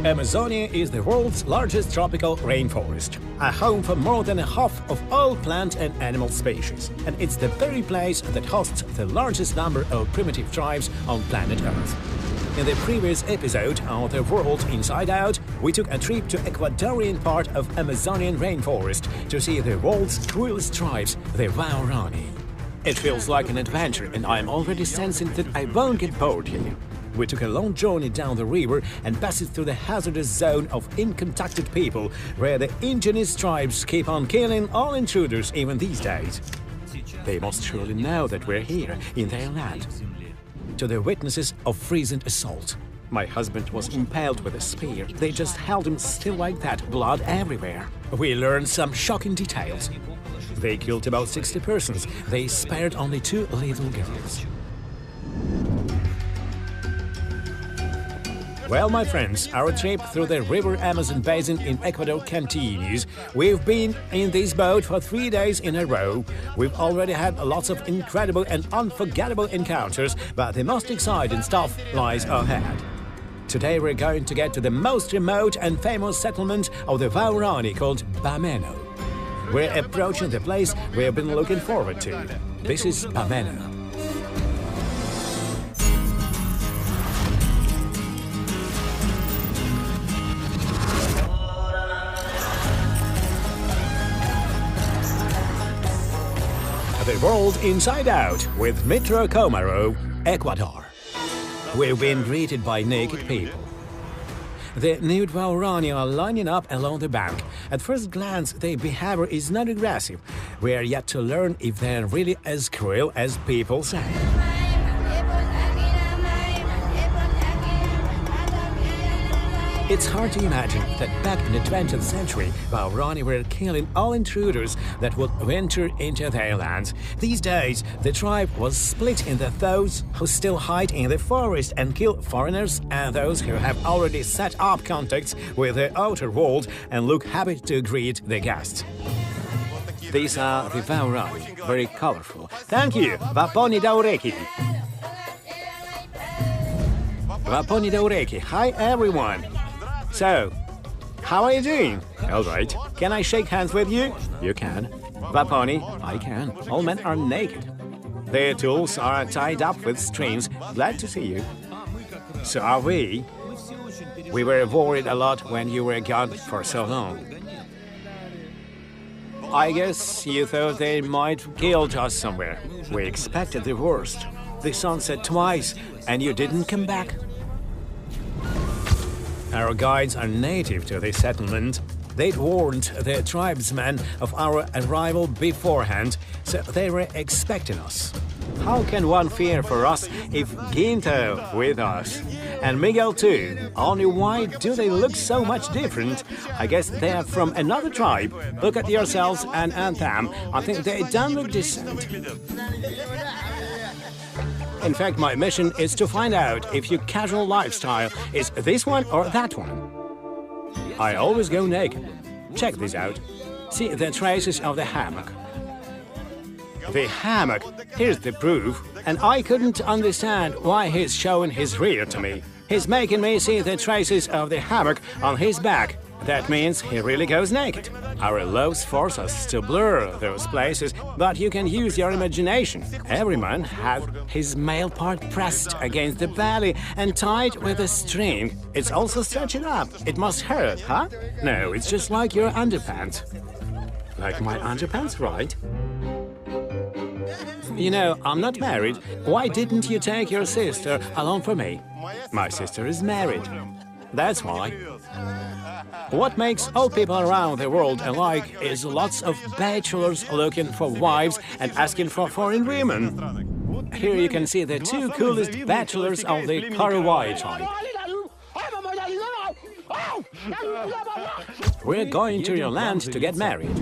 Amazonia is the world's largest tropical rainforest, a home for more than a half of all plant and animal species, and it's the very place that hosts the largest number of primitive tribes on planet Earth. In the previous episode of The World Inside Out, we took a trip to Ecuadorian part of Amazonian rainforest to see the world's cruelest tribes, the Waorani. It feels like an adventure, and I am already sensing that I won't get bored here. We took a long journey down the river and passed through the hazardous zone of uncontacted people, where the indigenous tribes keep on killing all intruders even these days. They must surely know that we're here, in their land. To the witnesses of recent assault. My husband was impaled with a spear. They just held him still like that, blood everywhere. We learned some shocking details. They killed about 60 persons. They spared only 2 little girls. Well, my friends, our trip through the river Amazon basin in Ecuador continues. We've been in this boat for 3 days in a row. We've already had lots of incredible and unforgettable encounters, but the most exciting stuff lies ahead. Today we're going to get to the most remote and famous settlement of the Waorani called Dmytro. We're approaching the place we've been looking forward to. This is Dmytro. The World Inside Out with Dmytro Komarov, Ecuador. We've been greeted by naked people. The nude Waorani are lining up along the bank. At first glance, their behavior is not aggressive. We are yet to learn if they're really as cruel as people say. It's hard to imagine that back in the 20th century, Waorani were killing all intruders that would venture into their lands. These days, the tribe was split into those who still hide in the forest and kill foreigners and those who have already set up contacts with the outer world and look happy to greet the guests. These are the Waorani, very colorful. Thank you, Waponi Daureki. Waponi Daureki. Hi, everyone. So, how are you doing? All right. Can I shake hands with you? You can. Waponi, I can. All men are naked. Their tools are tied up with strings. Glad to see you. So are we. We were worried a lot when you were gone for so long. I guess you thought they might kill us somewhere. We expected the worst. The sun set twice, and you didn't come back. Our guides are native to this settlement. They'd warned the tribesmen of our arrival beforehand, so they were expecting us. How can one fear for us if Ginto with us? And Miguel too. Only why do they look so much different? I guess they are from another tribe. Look at yourselves and them. I think they don't look decent. In fact, my mission is to find out if your casual lifestyle is this one or that one. I always go naked. Check this out. See the traces of the hammock. The hammock, here's the proof. And I couldn't understand why he's showing his rear to me. He's making me see the traces of the hammock on his back. That means he really goes naked. Our laws force us to blur those places, but you can use your imagination. Every man has his male part pressed against the belly and tied with a string. It's also stretched up. It must hurt, huh? No, it's just like your underpants. Like my underpants, right? You know, I'm not married. Why didn't you take your sister along for me? My sister is married. That's why. What makes all people around the world alike is lots of bachelors looking for wives and asking for foreign women. Here you can see the 2 coolest bachelors of the Huaorani tribe. We're going to your land to get married.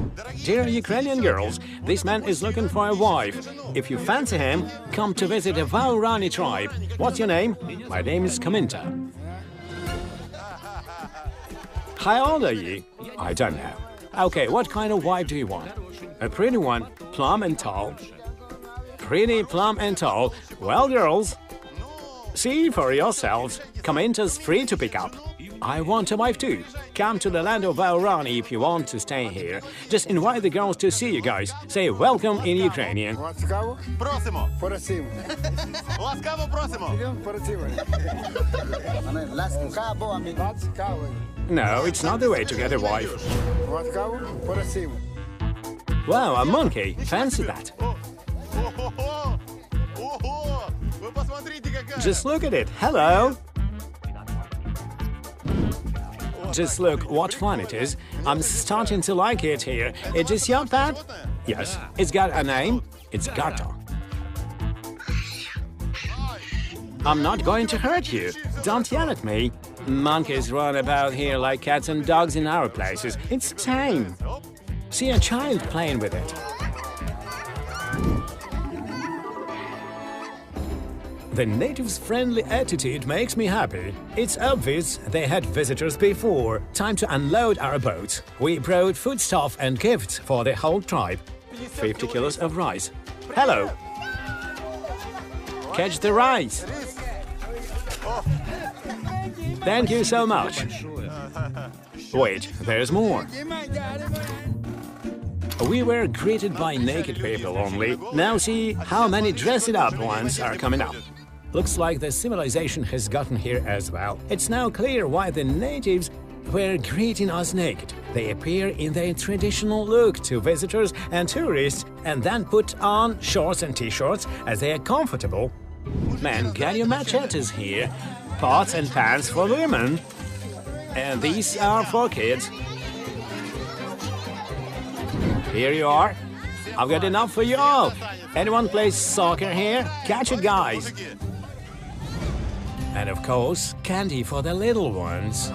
Dear Ukrainian girls, this man is looking for a wife. If you fancy him, come to visit the Waorani tribe. What's your name? My name is Kaminta. How old are you? I don't know. Okay, what kind of wife do you want? A pretty one, plump and tall. Pretty, plump and tall. Well, girls, See for yourselves. Commenters free to pick up. I want a wife too. Come to the land of Waorani if you want to stay here. Just invite the girls to see you guys. Say welcome in Ukrainian. Ласкаво Просимо. просимо. Ласкаво просимо. Просимо. Ласкаво. No, it's not the way to get a wife. Ласкаво просимо. Wow, a monkey. Fancy that. Ого! Ого! Вы посмотрите, какая! Just look at it. Hello. Just look what fun it is. I'm starting to like it here. It is your pet? Yes. It's got a name. It's Gato. I'm not going to hurt you. Don't yell at me. Monkeys run about here like cats and dogs in our places. It's tame. See a child playing with it. The natives' friendly attitude makes me happy. It's obvious they had visitors before. Time to unload our boat. We brought foodstuff and gifts for the whole tribe. 50 kilos of rice. Hello. Catch the rice. Thank you so much. Wait, there's more. We were greeted by naked people only. Now see how many dressed-up ones are coming up. Looks like the civilization has gotten here as well. It's now clear why the natives were greeting us naked. They appear in their traditional look to visitors and tourists and then put on shorts and t-shirts as they are comfortable. Man, get your machetes here. Pots and pans for women. And these are for kids. Here you are. I've got enough for you all. Anyone plays soccer here? Catch it, guys. And of course, candy for the little ones.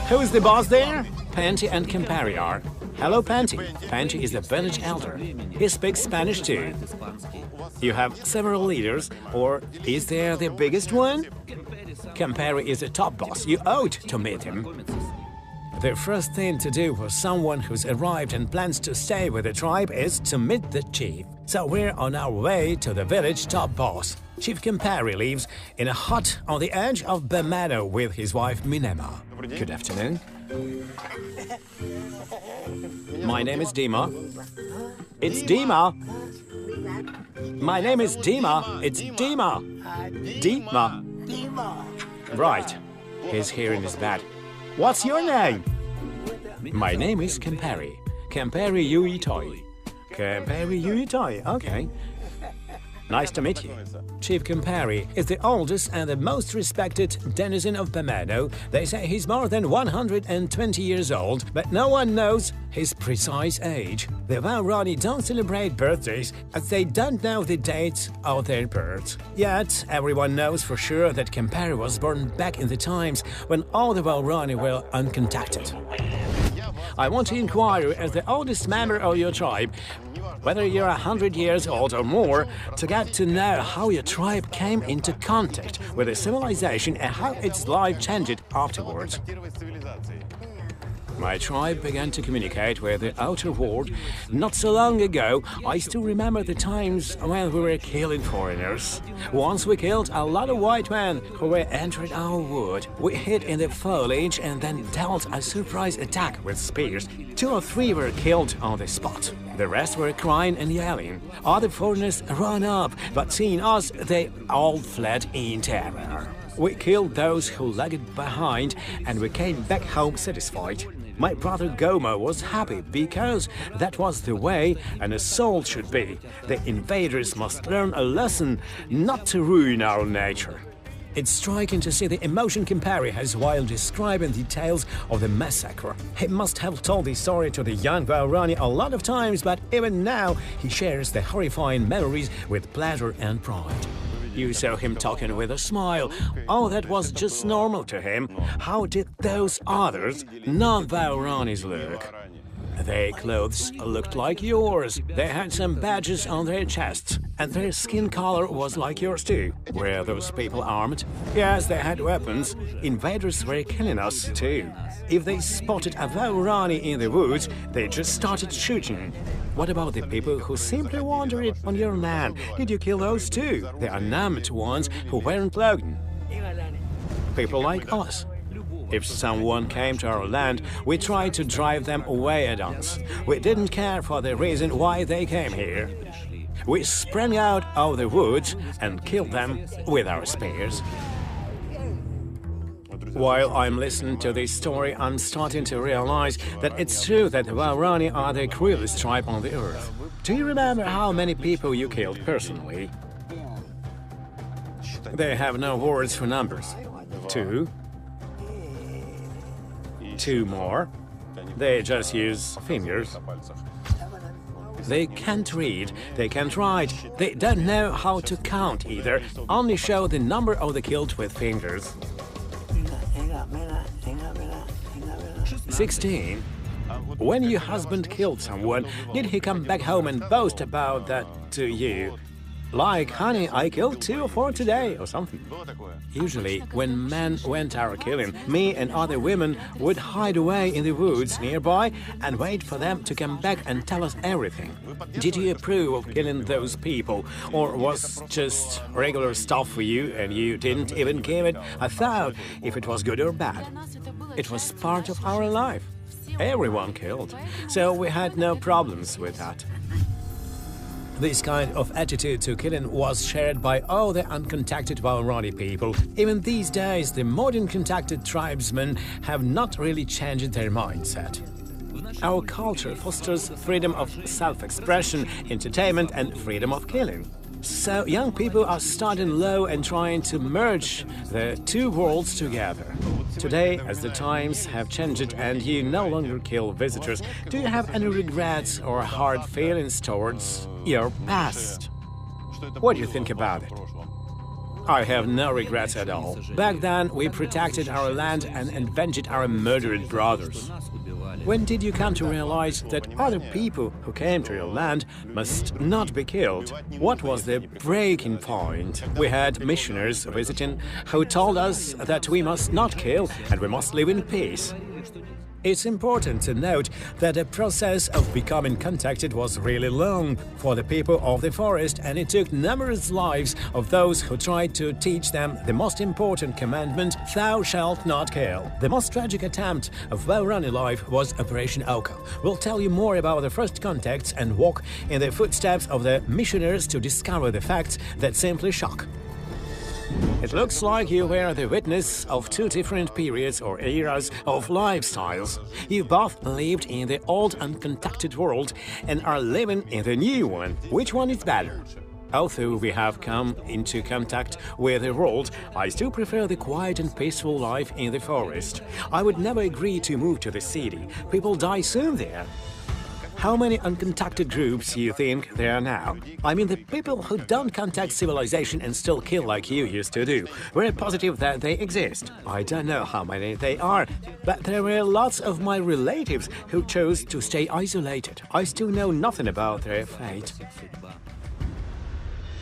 Who's the boss there? Panty and Campari are. Hello, Panty. Panty is the village elder. He speaks Spanish too. You have several leaders, or is there the biggest one? Campari is the top boss. You ought to meet him. The first thing to do for someone who's arrived and plans to stay with the tribe is to meet the chief. So we're on our way to the village top boss. Chief Campari lives in a hut on the edge of Bemano with his wife Minema. Good afternoon. My name is Dima. It's Dima. My name is Dima. It's Dima. Dima. Right. His hearing is bad. What's your name? My name is Campari. Campari Uitoi. Campari Uitoi, okay. Nice to meet you. Chief Campari is the oldest and the most respected denizen of Bemano. They say he's more than 120 years old, but no one knows his precise age. The Waorani don't celebrate birthdays, as they don't know the dates of their births. Yet, everyone knows for sure that Campari was born back in the times when all the Waorani were uncontacted. I want to inquire, as the oldest member of your tribe, whether you're 100 years old or more, to get to know how your tribe came into contact with the civilization and how its life changed afterwards. My tribe began to communicate with the outer world not so long ago. I still remember the times when we were killing foreigners. Once we killed a lot of white men who were entering our wood. We hid in the foliage and then dealt a surprise attack with spears. 2 or 3 were killed on the spot. The rest were crying and yelling. Other foreigners ran up, but seeing us, they all fled in terror. We killed those who lagged behind, and we came back home satisfied. My brother Goma was happy because that was the way an assault should be. The invaders must learn a lesson not to ruin our nature. It's striking to see the emotion Campari has while describing details of the massacre. He must have told the story to the young Waorani a lot of times, but even now he shares the horrifying memories with pleasure and pride. You saw him talking with a smile. Oh, that was just normal to him. How did those others, non-Waoranis, look? Their clothes looked like yours. They had some badges on their chests, and their skin color was like yours too. Were those people armed? Yes, they had weapons. Invaders were killing us too. If they spotted a Waorani in the woods, they just started shooting. What about the people who simply wandered on your land? Did you kill those too? The unarmed ones who weren't logging. People like us. If someone came to our land, we tried to drive them away at once. We didn't care for the reason why they came here. We sprang out of the woods and killed them with our spears. While I'm listening to this story, I'm starting to realize that it's true that the Waorani are the cruelest tribe on the earth. Do you remember how many people you killed personally? They have no words for numbers. 2. 2 more. They just use fingers. They can't read, they can't write, they don't know how to count either, only show the number of the killed with fingers. 16. When your husband killed someone, did he come back home and boast about that to you? Like, honey, I killed 2 or 4 today, or something. Usually, when men went out killing, me and other women would hide away in the woods nearby and wait for them to come back and tell us everything. Did you approve of killing those people, or was just regular stuff for you and you didn't even give it a thought if it was good or bad? It was part of our life. Everyone killed, so we had no problems with that. This kind of attitude to killing was shared by all the uncontacted Waorani people. Even these days, the modern contacted tribesmen have not really changed their mindset. Our culture fosters freedom of self-expression, entertainment, and freedom of killing. So young people are starting low and trying to merge the two worlds together. Today, as the times have changed and you no longer kill visitors, do you have any regrets or hard feelings towards your past? What do you think about it? I have no regrets at all. Back then, we protected our land and avenged our murdered brothers. When did you come to realize that other people who came to your land must not be killed? What was the breaking point? We had missionaries visiting who told us that we must not kill and we must live in peace. It's important to note that the process of becoming contacted was really long for the people of the forest, and it took numerous lives of those who tried to teach them the most important commandment, "Thou shalt not kill." The most tragic attempt of Waorani life was Operation Yucca. We'll tell you more about the first contacts and walk in the footsteps of the missionaries to discover the facts that simply shock. It looks like you were the witness of 2 different periods or eras of lifestyles. You both lived in the old uncontacted world and are living in the new one. Which one is better? Although we have come into contact with the world, I still prefer the quiet and peaceful life in the forest. I would never agree to move to the city. People die soon there. How many uncontacted groups you think there are now? I mean the people who don't contact civilization and still kill like you used to do. We're positive that they exist. I don't know how many they are, but there were lots of my relatives who chose to stay isolated. I still know nothing about their fate.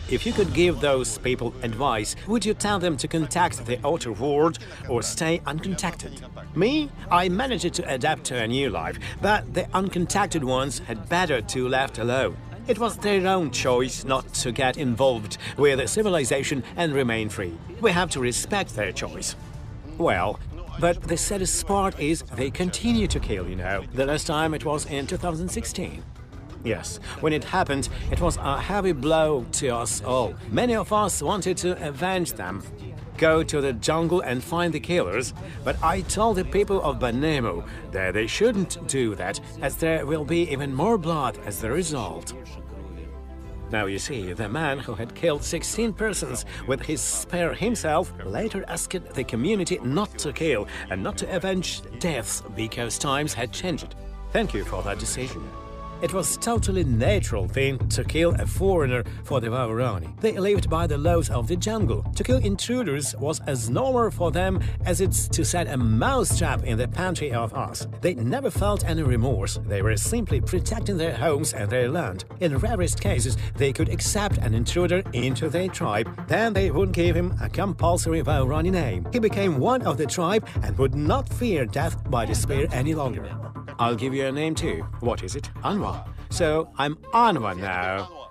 If you could give those people advice, would you tell them to contact the outer world or stay uncontacted? Me? I managed to adapt to a new life, but the uncontacted ones had better to left alone. It was their own choice not to get involved with civilization and remain free. We have to respect their choice. Well, but the saddest part is they continue to kill, you know. The last time it was in 2016. Yes, when it happened, it was a heavy blow to us all. Many of us wanted to avenge them, go to the jungle and find the killers, but I told the people of Dmytro that they shouldn't do that, as there will be even more blood as the result. Now you see, the man who had killed 16 persons with his spear himself later asked the community not to kill and not to avenge deaths because times had changed. Thank you for that decision. It was totally natural thing to kill a foreigner for the Waorani. They lived by the laws of the jungle. To kill intruders was as normal for them as it's to set a mousetrap in the pantry of us. They never felt any remorse. They were simply protecting their homes and their land. In rarest cases, they could accept an intruder into their tribe. Then they would give him a compulsory Waorani name. He became one of the tribe and would not fear death by despair any longer. I'll give you a name too. What is it? Anwa. So I'm Anwa now.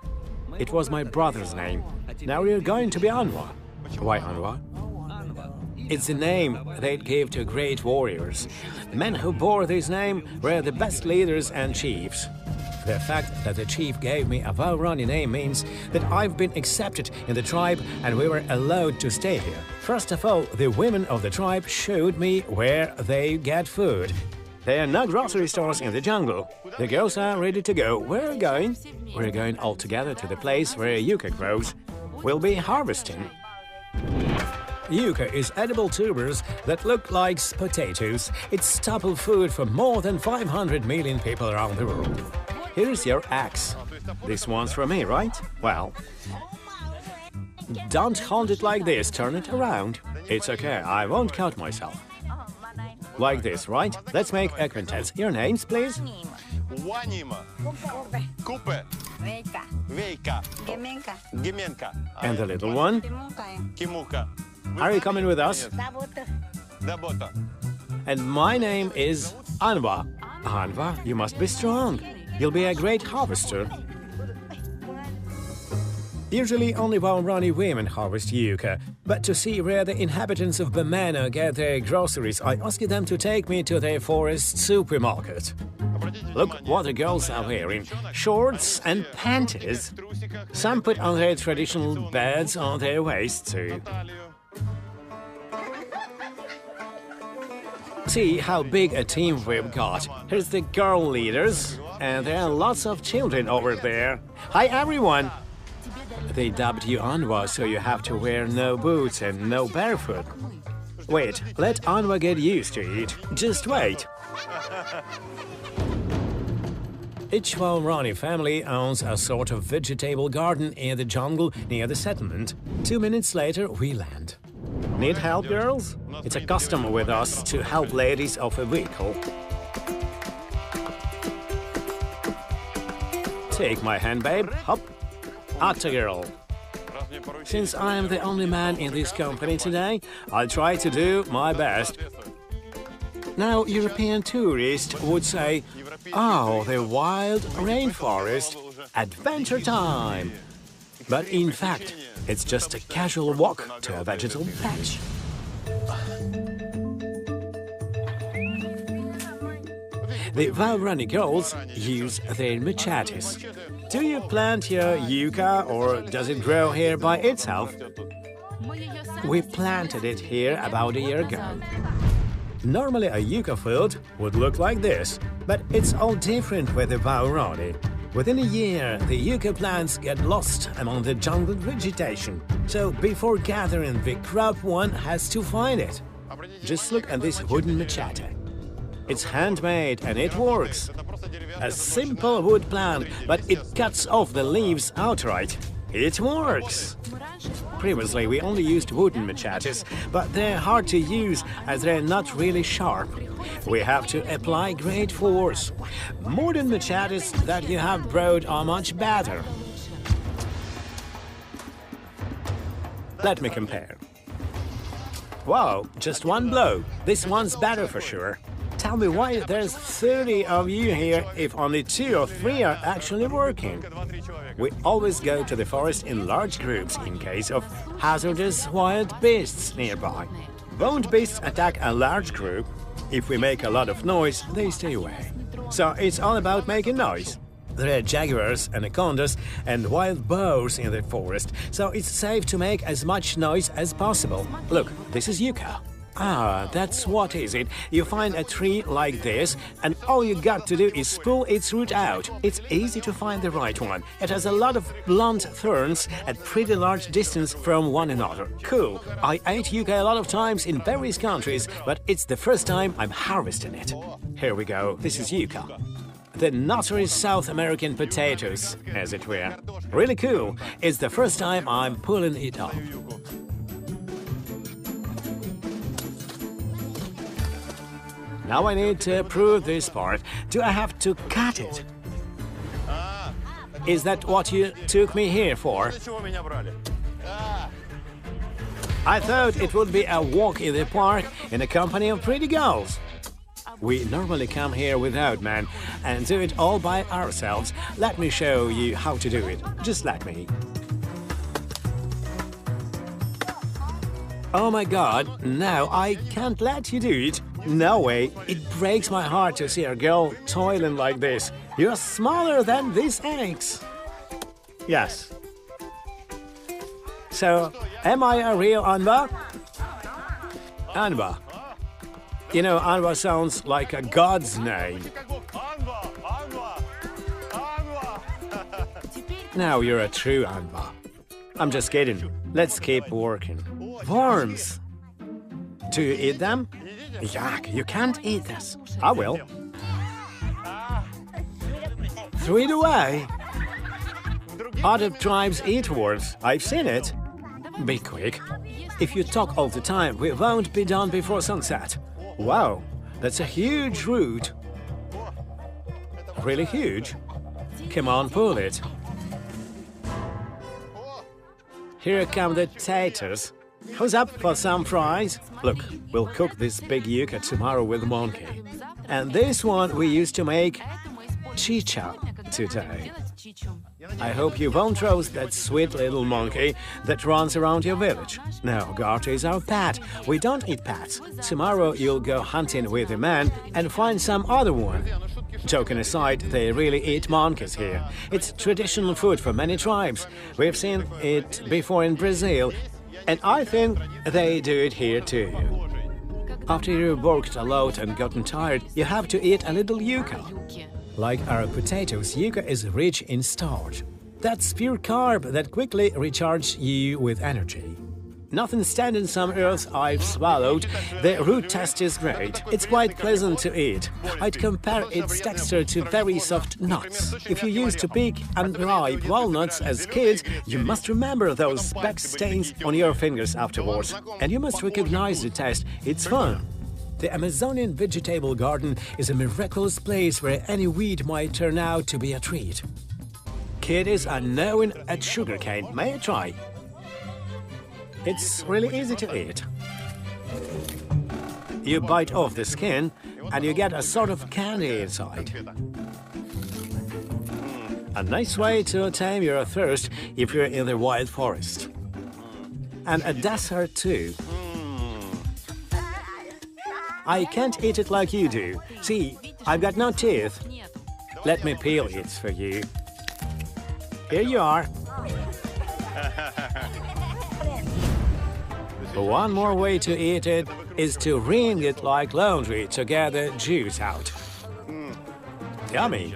It was my brother's name. Now you're going to be Anwa. Why Anwa? It's the name they'd give to great warriors. Men who bore this name were the best leaders and chiefs. The fact that the chief gave me a Waorani name means that I've been accepted in the tribe and we were allowed to stay here. First of all, the women of the tribe showed me where they get food. There are no grocery stores in the jungle. The girls are ready to go. Where are we going? We're going all together to the place where yucca grows. We'll be harvesting. Yucca is edible tubers that look like potatoes. It's staple food for more than 500 million people around the world. Here's your axe. This one's for me, right? Well, don't hold it like this. Turn it around. It's okay. I won't cut myself. Like this, right? Let's make acquaintance. Your names, please? Wanima. Kupe. Vejka. Gemenka. And the little one? Kimuka. Are you coming with us? Dabota. And my name is Anwa. Anwa, you must be strong. You'll be a great harvester. Usually only Waorani women harvest yucca, but to see where the inhabitants of Bamena get their groceries, I asked them to take me to their forest supermarket. Look what the girls are wearing, shorts and panties. Some put on their traditional beds on their waists too. See how big a team we've got. Here's the girl leaders, and there are lots of children over there. Hi everyone! They dubbed you Anwa, so you have to wear no boots and no barefoot. Wait, let Anwa get used to it. Just wait. Each Waorani family owns a sort of vegetable garden in the jungle near the settlement. 2 minutes later, we land. Need help, girls? It's a custom with us to help ladies off a vehicle. Take my hand, babe. Hop. Atta girl. Since I am the only man in this company today, I'll try to do my best. Now, European tourists would say, oh, the wild rainforest, adventure time. But in fact, it's just a casual walk to a vegetable patch. The Waorani girls use their machetes. Do you plant your yucca or does it grow here by itself? We planted it here about a year ago. Normally a yucca field would look like this, but it's all different with the Waorani. Within a year, the yucca plants get lost among the jungle vegetation. So before gathering the crop, one has to find it. Just look at this wooden machete. It's handmade and it works. A simple wood plant, but it cuts off the leaves outright. It works. Previously, we only used wooden machetes, but they're hard to use as they're not really sharp. We have to apply great force. Modern machetes that you have brought are much better. Let me compare. Wow, just one blow. This one's better for sure. Tell me why there's 30 of you here if only 2 or 3 are actually working. We always go to the forest in large groups in case of hazardous wild beasts nearby. Won't beasts attack a large group? If we make a lot of noise, they stay away. So it's all about making noise. There are jaguars, anacondas, and wild boars in the forest, so it's safe to make as much noise as possible. Look, this is yucca. Ah, that's what is it. You find a tree like this, and all you got to do is pull its root out. It's easy to find the right one. It has a lot of blunt thorns at pretty large distance from one another. Cool. I ate yucca a lot of times in various countries, but it's the first time I'm harvesting it. Here we go. This is yucca. The nuttery South American potatoes, as it were. Really cool. It's the first time I'm pulling it up. Now I need to prove this part. Do I have to cut it? Is that what you took me here for? I thought it would be a walk in the park in the company of pretty girls. We normally come here without men and do it all by ourselves. Let me show you how to do it. Just let me. Oh my God, no, I can't let you do it. No way. It breaks my heart to see a girl toiling like this. You're smaller than these eggs. Yes. So, am I a real Anva? Anva. You know, Anva sounds like a god's name. Now you're a true Anva. I'm just kidding. Let's keep working. Worms. Do you eat them? Yuck, you can't eat this. I will. Throw it away. Other tribes eat worms. I've seen it. Be quick. If you talk all the time, we won't be done before sunset. Wow, that's a huge root. Really huge. Come on, pull it. Here come the taters. Who's up for some fries? Look, we'll cook this big yucca tomorrow with monkey. And this one we used to make chicha today. I hope you won't roast that sweet little monkey that runs around your village. No, Garter is our pet. We don't eat pets. Tomorrow you'll go hunting with a man and find some other one. Joking aside, they really eat monkeys here. It's traditional food for many tribes. We've seen it before in Brazil, and I think they do it here too. After you've worked a lot and gotten tired, you have to eat a little yucca. Like our potatoes, yucca is rich in starch. That's pure carb that quickly recharges you with energy. Nothing standing some earth I've swallowed. The root taste is great. It's quite pleasant to eat. I'd compare its texture to very soft nuts. If you used to pick unripe walnuts as kids, you must remember those speck stains on your fingers afterwards. And you must recognize the taste. It's fun. The Amazonian vegetable garden is a miraculous place where any weed might turn out to be a treat. Kiddies are known at sugarcane. May I try? It's really easy to eat. You bite off the skin and you get a sort of candy inside. A nice way to tame your thirst if you're in the wild forest. And a dessert too. I can't eat it like you do. See, I've got no teeth. Let me peel it for you. Here you are. One more way to eat it is to wring it like laundry to get the juice out. Yummy!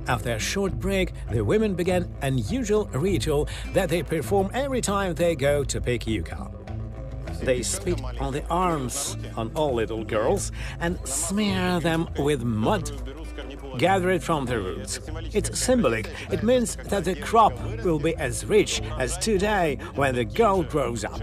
After a short break, the women began an unusual ritual that they perform every time they go to pick yucca. They spit on the arms on all little girls and smear them with mud gathered from the roots. It's symbolic. It means that the crop will be as rich as today when the girl grows up.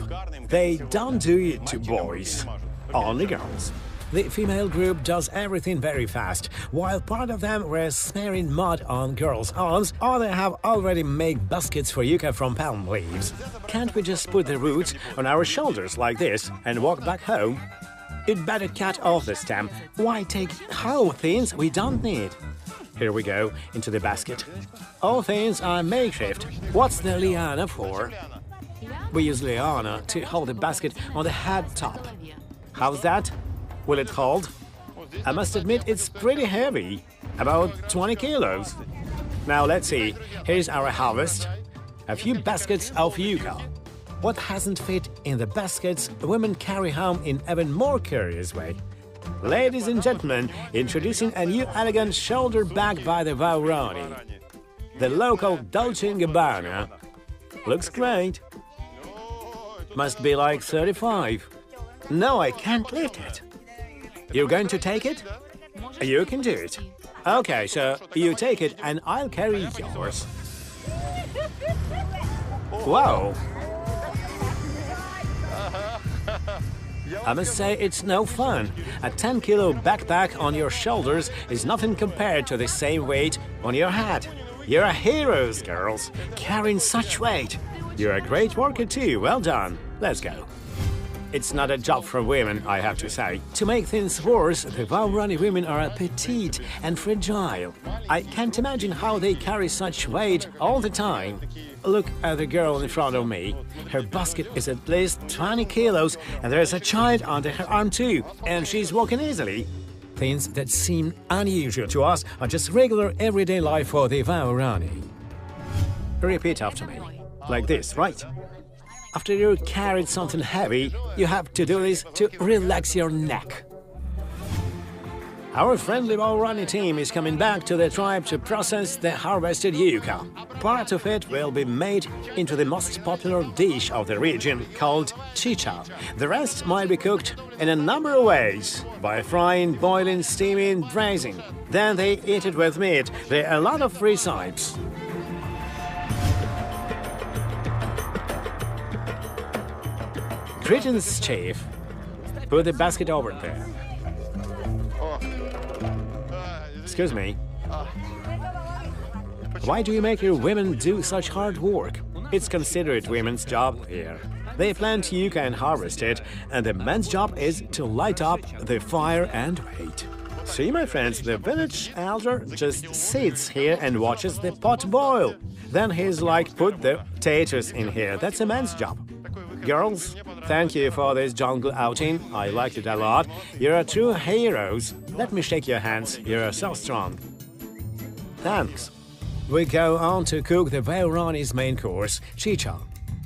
They don't do it to boys, only girls. The female group does everything very fast. While part of them were smearing mud on girls' arms, others have already made baskets for yucca from palm leaves. Can't we just put the roots on our shoulders like this and walk back home? You'd better cut off the stem. Why take whole things we don't need? Here we go, into the basket. All things are makeshift. What's the liana for? We use liana to hold the basket on the head top. How's that? Will it hold? I must admit it's pretty heavy, about 20 kilos. Now let's see, here's our harvest. A few baskets of yucca. What hasn't fit in the baskets, women carry home in even more curious way. Ladies and gentlemen, introducing a new elegant shoulder bag by the Waorani. The local Dolce & Gabbana. Looks great. Must be like 35. No, I can't lift it. You're going to take it? You can do it. Okay, so you take it and I'll carry yours. Wow! I must say it's no fun. A 10-kilo backpack on your shoulders is nothing compared to the same weight on your head. You're heroes, girls, carrying such weight. You're a great worker too, well done. Let's go. It's not a job for women, I have to say. To make things worse, the Waorani women are petite and fragile. I can't imagine how they carry such weight all the time. Look at the girl in front of me. Her basket is at least 20 kilos, and there's a child under her arm too, and she's walking easily. Things that seem unusual to us are just regular everyday life for the Waorani. Repeat after me. Like this, right? After you carried something heavy, you have to do this to relax your neck. Our friendly Waorani team is coming back to the tribe to process the harvested yucca. Part of it will be made into the most popular dish of the region, called chicha. The rest might be cooked in a number of ways, by frying, boiling, steaming, braising. Then they eat it with meat. There are a lot of recipes. Greetings, Chief. Put the basket over there. Excuse me. Why do you make your women do such hard work? It's considered women's job here. They plant yucca and harvest it, and the men's job is to light up the fire and wait. See, my friends, the village elder just sits here and watches the pot boil. Then he's like, put the potatoes in here. That's a man's job. Girls, thank you for this jungle outing. I liked it a lot. You're true heroes. Let me shake your hands. You're so strong. Thanks. We go on to cook the Waorani's main course, chicha.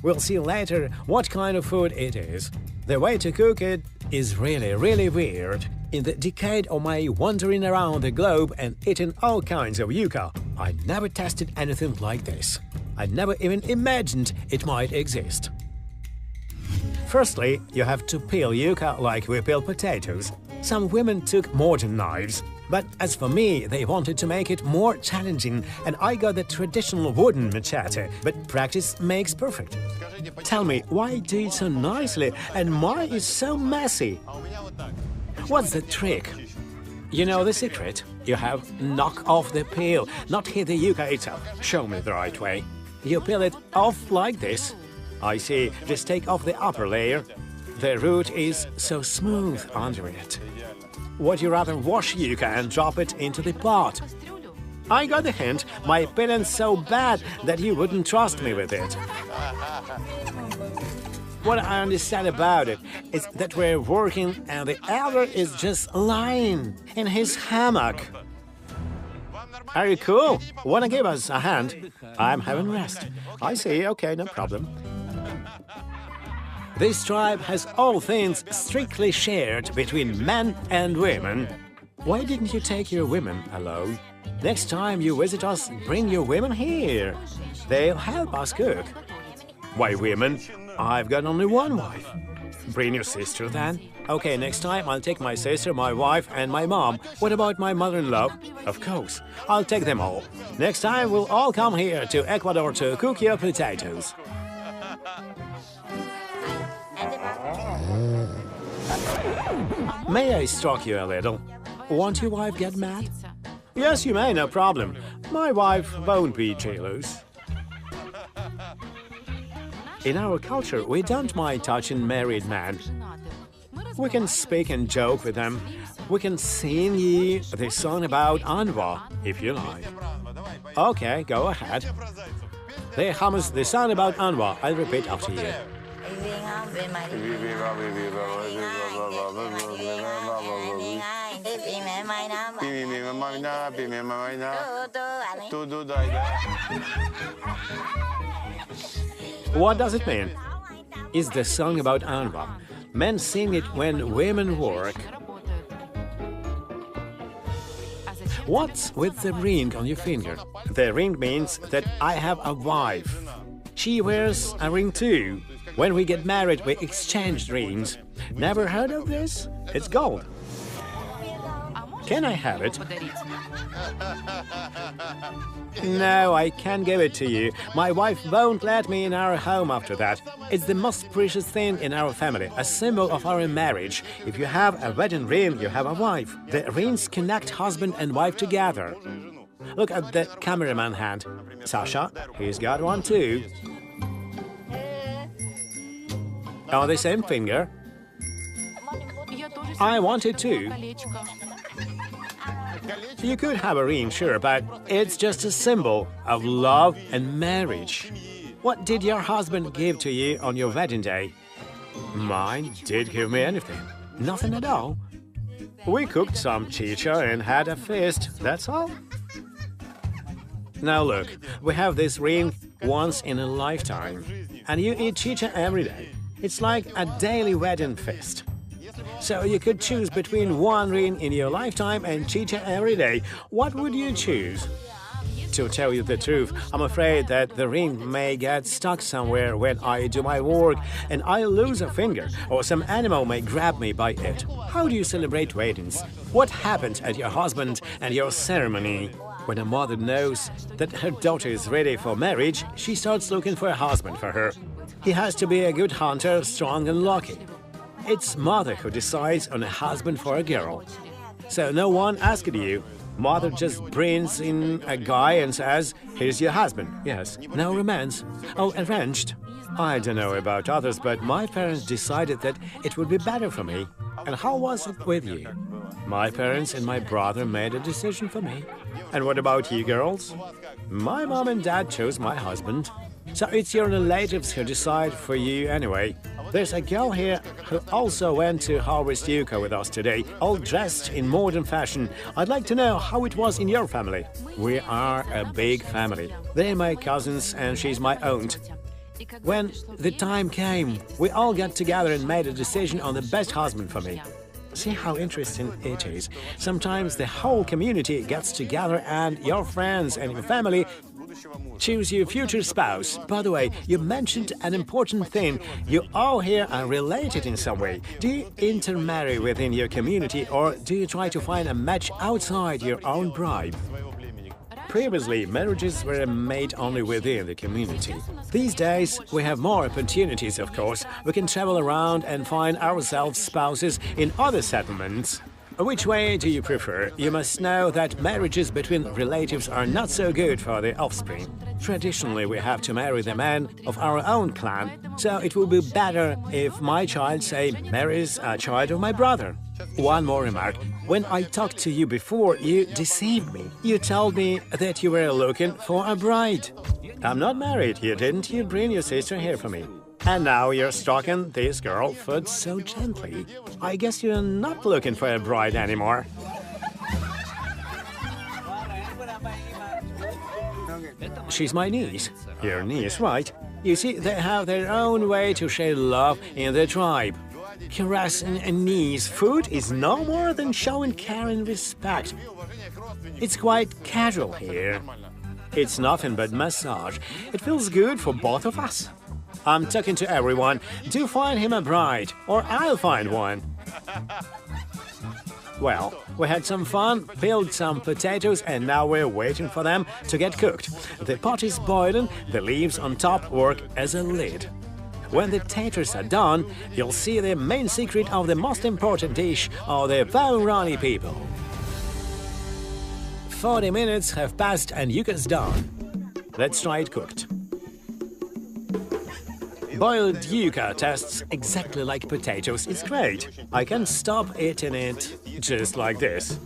We'll see later what kind of food it is. The way to cook it is really weird. In the decade of my wandering around the globe and eating all kinds of yucca, I never tasted anything like this. I never even imagined it might exist. Firstly, you have to peel yucca like we peel potatoes. Some women took modern knives, but as for me, they wanted to make it more challenging, and I got the traditional wooden machete, but practice makes perfect. Tell me, why do it so nicely, and mine is so messy? What's the trick? You know the secret? You have knock off the peel, not hit the yucca itself. Show me the right way. You peel it off like this. I see, just take off the upper layer. The root is so smooth under it. Would you rather wash yucca and drop it into the pot? I got the hint. My peeling's so bad that you wouldn't trust me with it. What I understand about it is that we're working and the elder is just lying in his hammock. Are you cool? Wanna give us a hand? I'm having rest. I see, okay, no problem. This tribe has all things strictly shared between men and women. Why didn't you take your women alone? Next time you visit us, bring your women here. They'll help us cook. Why women? I've got only one wife. Bring your sister then. Okay, next time I'll take my sister, my wife, and my mom. What about my mother-in-law? Of course, I'll take them all. Next time we'll all come here to Ecuador to cook your potatoes. May I stroke you a little? Won't your wife get mad? Yes, you may, no problem. My wife won't be jealous. In our culture, we don't mind touching married men. We can speak and joke with them. We can sing ye the song about Anwa, if you like. Okay, go ahead. They hum us the song about Anwa. I'll repeat after you. What does it mean? It's the song about Anwa. Men sing it when women work. What's with the ring on your finger? The ring means that I have a wife. She wears a ring too. When we get married, we exchange rings. Never heard of this? It's gold. Can I have it? No, I can't give it to you. My wife won't let me in our home after that. It's the most precious thing in our family, a symbol of our marriage. If you have a wedding ring, you have a wife. The rings connect husband and wife together. Look at the cameraman hand. Sasha, he's got one too. On the same finger. I want it too. You could have a ring, sure, but it's just a symbol of love and marriage. What did your husband give to you on your wedding day? Mine didn't give me anything. Nothing at all. We cooked some chicha and had a feast, that's all. Now look, we have this ring once in a lifetime, and you eat chicha every day. It's like a daily wedding feast. So you could choose between one ring in your lifetime and chicha every day. What would you choose? To tell you the truth, I'm afraid that the ring may get stuck somewhere when I do my work and I lose a finger, or some animal may grab me by it. How do you celebrate weddings? What happened at your husband and your ceremony? When a mother knows that her daughter is ready for marriage, she starts looking for a husband for her. He has to be a good hunter, strong and lucky. It's mother who decides on a husband for a girl. So no one asked you. Mother just brings in a guy and says, "Here's your husband." Yes, no romance. Oh, arranged. I don't know about others, but my parents decided that it would be better for me. And how was it with you? My parents and my brother made a decision for me. And what about you girls? My mom and dad chose my husband. So it's your relatives who decide for you anyway. There's a girl here who also went to harvest Yucca with us today, all dressed in modern fashion. I'd like to know how it was in your family. We are a big family. They're my cousins and she's my aunt. When the time came, we all got together and made a decision on the best husband for me. See how interesting it is. Sometimes the whole community gets together and your friends and your family choose your future spouse. By the way, you mentioned an important thing. You all here are related in some way. Do you intermarry within your community or do you try to find a match outside your own bride? Previously, marriages were made only within the community. These days, we have more opportunities, of course. We can travel around and find ourselves spouses in other settlements. Which way do you prefer? You must know that marriages between relatives are not so good for the offspring. Traditionally, we have to marry the man of our own clan, so it would be better if my child, say, marries a child of my brother. One more remark. When I talked to you before, you deceived me. You told me that you were looking for a bride. I'm not married, didn't you bring your sister here for me? And now you're stroking this girl foot so gently. I guess you're not looking for a bride anymore. She's my niece. Your niece, right? You see, they have their own way to share love in the tribe. Caressing a niece foot is no more than showing care and respect. It's quite casual here. It's nothing but massage. It feels good for both of us. I'm talking to everyone. Do find him a bride, or I'll find one. Well, we had some fun, peeled some potatoes, and now we're waiting for them to get cooked. The pot is boiling, the leaves on top work as a lid. When the taters are done, you'll see the main secret of the most important dish of the Waorani people. 40 minutes have passed and Yucca's done. Let's try it cooked. Boiled yucca tastes exactly like potatoes. It's great. I can't stop eating it just like this.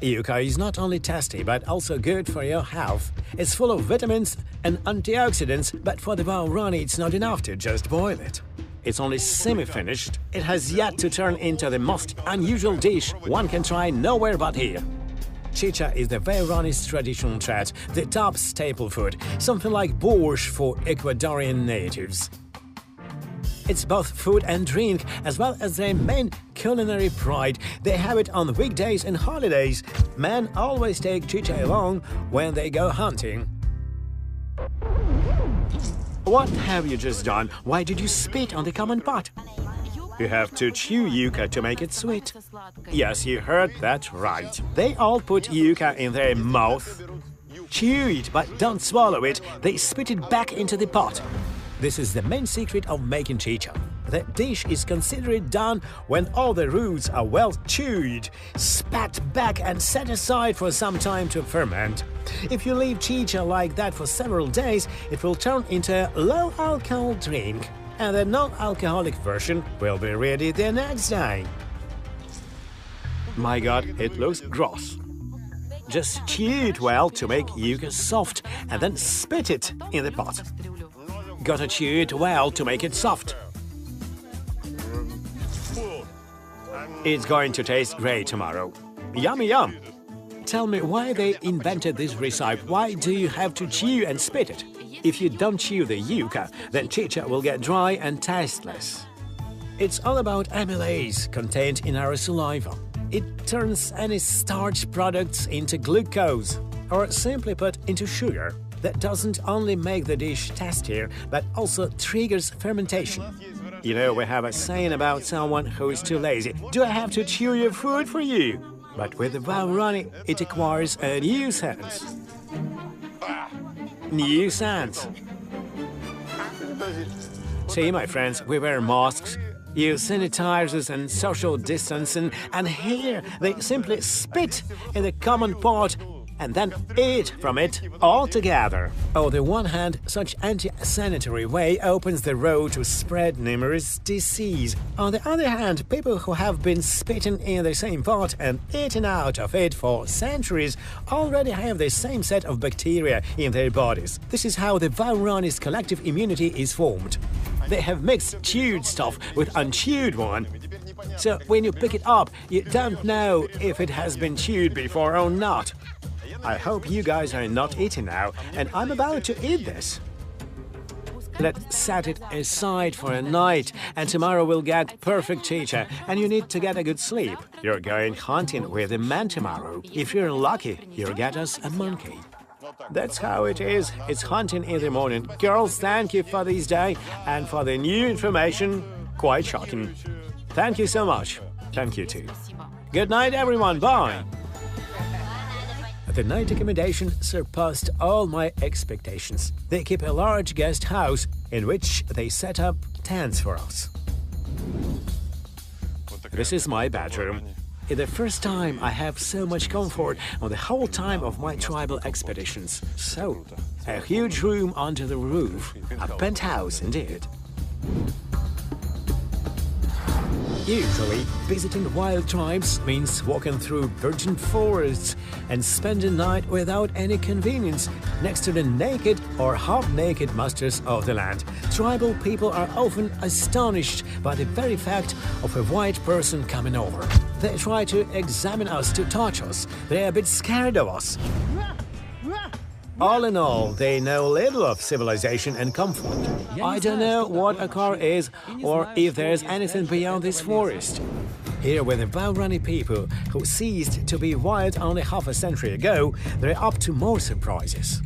Yucca is not only tasty, but also good for your health. It's full of vitamins and antioxidants, but for the Waorani it's not enough to just boil it. It's only semi-finished. It has yet to turn into the most unusual dish one can try nowhere but here. Chicha is the Waorani's traditional treat, the top staple food, something like borscht for Ecuadorian natives. It's both food and drink, as well as their main culinary pride. They have it on weekdays and holidays. Men always take chicha along when they go hunting. What have you just done? Why did you spit on the common pot? You have to chew yucca to make it sweet. Yes, you heard that right. They all put yucca in their mouth. Chew it, but don't swallow it. They spit it back into the pot. This is the main secret of making chicha. The dish is considered done when all the roots are well chewed, spat back and set aside for some time to ferment. If you leave chicha like that for several days, it will turn into a low-alcohol drink, and the non-alcoholic version will be ready the next day. My God, it looks gross. Just chew it well to make yucca soft and then spit it in the pot. Gotta chew it well to make it soft. It's going to taste great tomorrow. Yummy yum! Tell me why they invented this recipe. Why do you have to chew and spit it? If you don't chew the yucca, then chicha will get dry and tasteless. It's all about amylase contained in our saliva. It turns any starch products into glucose, or simply put, into sugar. That doesn't only make the dish tastier, but also triggers fermentation. You know, we have a saying about someone who is too lazy. Do I have to chew your food for you? But with the Waorani, it acquires a new sense. New sense. See, my friends, we wear masks, use sanitizers and social distancing, and here they simply spit in the common pot and then eat from it all together. On the one hand, such anti-sanitary way opens the road to spread numerous disease. On the other hand, people who have been spitting in the same pot and eating out of it for centuries already have the same set of bacteria in their bodies. This is how the Waorani's collective immunity is formed. They have mixed chewed stuff with unchewed one. So when you pick it up, you don't know if it has been chewed before or not. I hope you guys are not eating now, and I'm about to eat this. Let's set it aside for a night, and tomorrow we'll get perfect chicha, and you need to get a good sleep. You're going hunting with a man tomorrow. If you're lucky, you'll get us a monkey. That's how it is. It's hunting in the morning. Girls, thank you for this day, and for the new information. Quite shocking. Thank you so much. Thank you too. Good night, everyone. Bye. The night accommodation surpassed all my expectations. They keep a large guest house in which they set up tents for us. This is my bedroom. It's the first time I have so much comfort on the whole time of my tribal expeditions. So, a huge room under the roof, a penthouse indeed. Usually, visiting wild tribes means walking through virgin forests and spending the night without any convenience next to the naked or half-naked masters of the land. Tribal people are often astonished by the very fact of a white person coming over. They try to examine us, to touch us. They're a bit scared of us. All in all, they know little of civilization and comfort. I don't know what a car is or if there's anything beyond this forest. Here with the Waorani people who ceased to be wild only half a century ago, they're up to more surprises.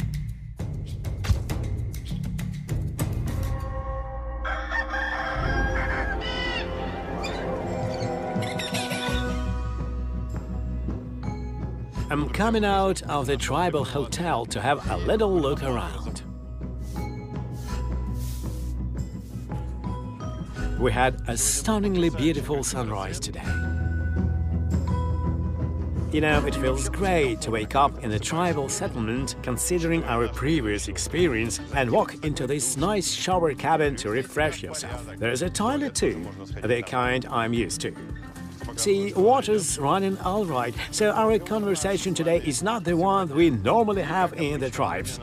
I'm coming out of the tribal hotel to have a little look around. We had a stunningly beautiful sunrise today. You know, it feels great to wake up in a tribal settlement considering our previous experience and walk into this nice shower cabin to refresh yourself. There's a toilet too, the kind I'm used to. See, water's running all right, so our conversation today is not the one we normally have in the tribes.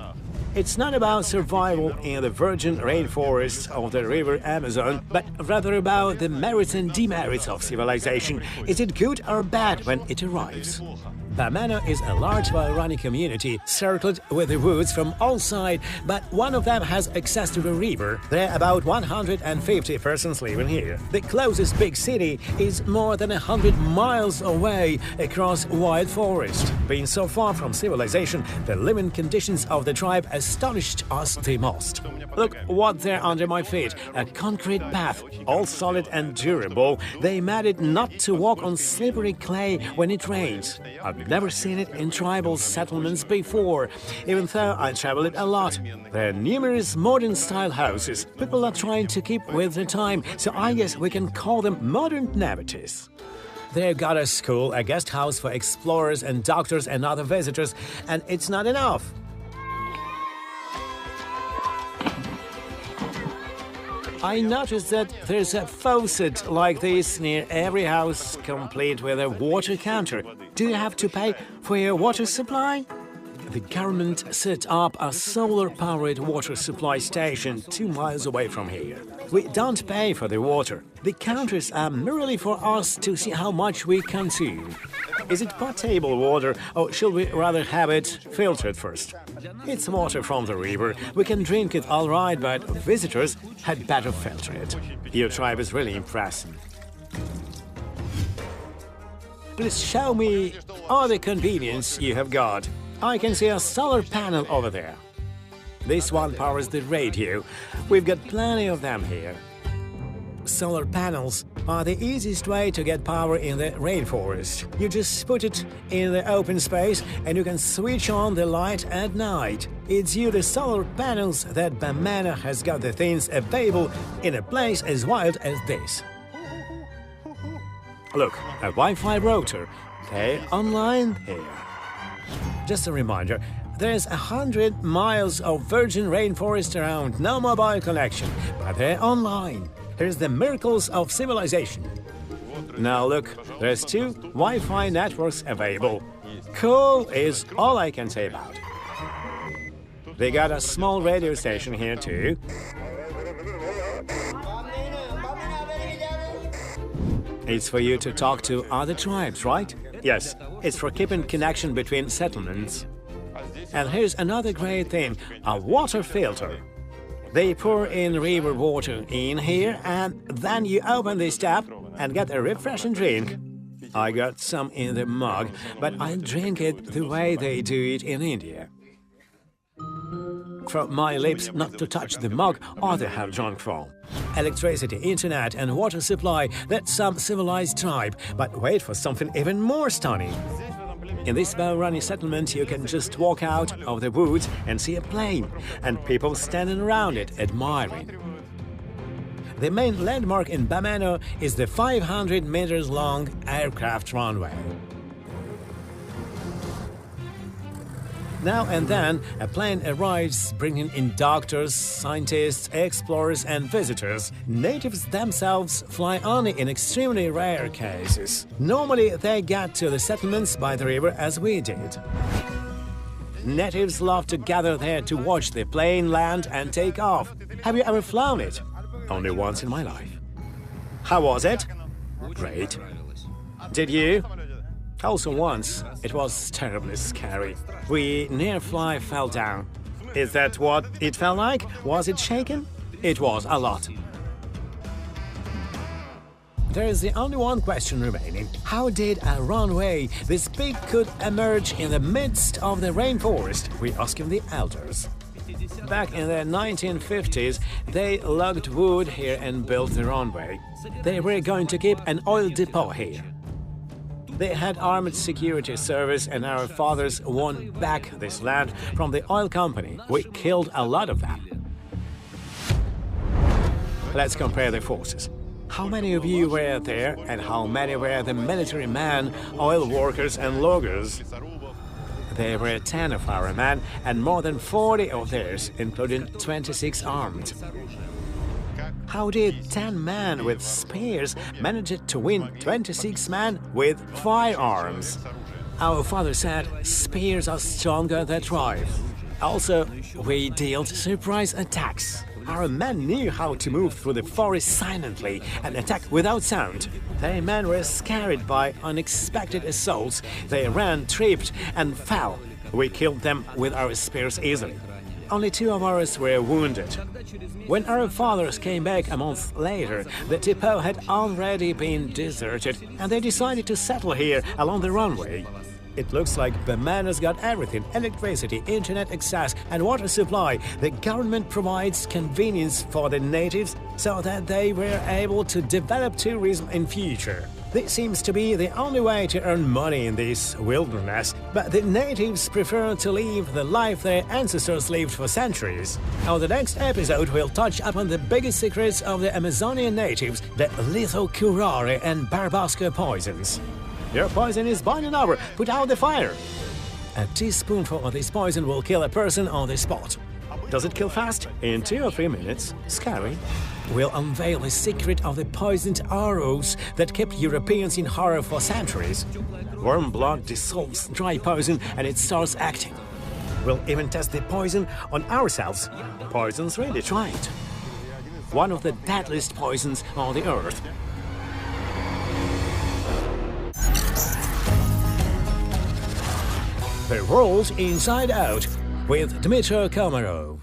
It's not about survival in the virgin rainforests of the river Amazon, but rather about the merits and demerits of civilization. Is it good or bad when it arrives? Bamano is a large Waorani community circled with the woods from all sides, but one of them has access to the river. There are about 150 persons living here. The closest big city is more than 100 miles away across wild forest. Being so far from civilization, the living conditions of the tribe astonished us the most. Look what there under my feet, a concrete path, all solid and durable. They made it not to walk on slippery clay when it rains. I've never seen it in tribal settlements before, even though I travel it a lot. There are numerous modern-style houses. People are trying to keep with the time, so I guess we can call them modern neighborhoods. They've got a school, a guest house for explorers and doctors and other visitors, and it's not enough. I noticed that there's a faucet like this near every house, complete with a water counter. Do you have to pay for your water supply? The government set up a solar-powered water supply station 2 miles away from here. We don't pay for the water. The counters are merely for us to see how much we consume. Is it potable water, or should we rather have it filtered first? It's water from the river. We can drink it all right, but visitors had better filter it. Your tribe is really impressive. Please show me all the convenience you have got. I can see a solar panel over there. This one powers the radio. We've got plenty of them here. Solar panels are the easiest way to get power in the rainforest. You just put it in the open space and you can switch on the light at night. It's due to solar panels that Bamano has got the things available in a place as wild as this. Look, a Wi-Fi router. They're online here. Just a reminder, there's 100 miles of virgin rainforest around, no mobile connection, but they're online. Here's the miracles of civilization. Now look, there's 2 Wi-Fi networks available. Cool is all I can say about it. They got a small radio station here too. It's for you to talk to other tribes, right? Yes, it's for keeping connection between settlements. And here's another great thing, a water filter. They pour in river water in here, and then you open this tap and get a refreshing drink. I got some in the mug, but I drink it the way they do it in India. From my lips not to touch the mug others have drunk from. Electricity, internet and water supply, that's some civilized tribe, but wait for something even more stunning. In this Waorani settlement, you can just walk out of the woods and see a plane, and people standing around it admiring. The main landmark in Bamano is the 500 meters long aircraft runway. Now and then, a plane arrives bringing in doctors, scientists, explorers and visitors. Natives themselves fly only in extremely rare cases. Normally, they get to the settlements by the river as we did. Natives love to gather there to watch the plane land and take off. Have you ever flown it? Only once in my life. How was it? Great. Did you? Also once, it was terribly scary. We near fly fell down. Is that what it felt like? Was it shaken? It was a lot. There is the only one question remaining. How did a runway this big could emerge in the midst of the rainforest? We ask him the elders. Back in the 1950s, they logged wood here and built the runway. They were going to keep an oil depot here. They had armed security service, and our fathers won back this land from the oil company. We killed a lot of them. Let's compare the forces. How many of you were there, and how many were the military men, oil workers and loggers? There were 10 of our men and more than 40 of theirs, including 26 armed. How did 10 men with spears manage to win 26 men with firearms? Our father said spears are stronger than rifles. Also, we dealt surprise attacks. Our men knew how to move through the forest silently and attack without sound. Their men were scared by unexpected assaults. They ran, tripped, and fell. We killed them with our spears easily. Only 2 of ours were wounded. When our fathers came back a month later, the depot had already been deserted, and they decided to settle here along the runway. It looks like the man has got everything: electricity, internet access, and water supply. The government provides convenience for the natives so that they were able to develop tourism in future. This seems to be the only way to earn money in this wilderness, but the natives prefer to live the life their ancestors lived for centuries. On the next episode, we'll touch upon the biggest secrets of the Amazonian natives, the lethal curare and barbasco poisons. Your poison is boiling over. Put out the fire. A teaspoonful of this poison will kill a person on the spot. Does it kill fast? In 2 or 3 minutes. Scary. We'll unveil the secret of the poisoned arrows that kept Europeans in horror for centuries. Warm blood dissolves dry poison and it starts acting. We'll even test the poison on ourselves. Poison's really tried. One of the deadliest poisons on the earth. The World Inside Out with Dmytro Komarov.